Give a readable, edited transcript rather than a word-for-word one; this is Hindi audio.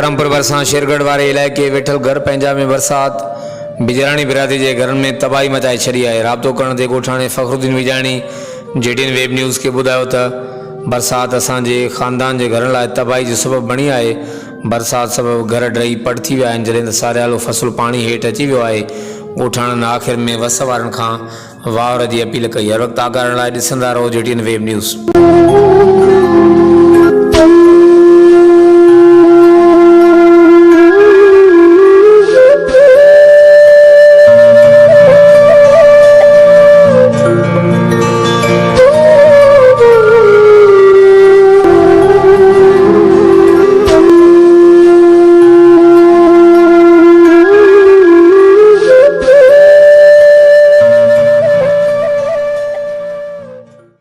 धर्मपुर भरसा शेरगढ़ वारे इलाइक़े वेठल घर पंहिंजा में बरसात बिजराणी बिरादरी के घर में तबाही मचाए छड़ी है। राब्तो करण ते ॻोठाणे फ़खरुद्दीन विजाणी JTN वेब न्यूज़ के ॿुधायो त बरसात असांजे ख़ानदान के घर लाइ तबाही जो सबब बनी है। बरसात सबब घर ड्रही पड़ थी विया आहिनि, जॾहिं त सारियालो फसल पानी हेठि अची वियो आहे। ॻोठाणनि आख़िर में वस वारनि खां वावर की अपील कई। हर वक़्तु आगाहण लाइ ॾिसंदा रहो JTN वेब न्यूज़।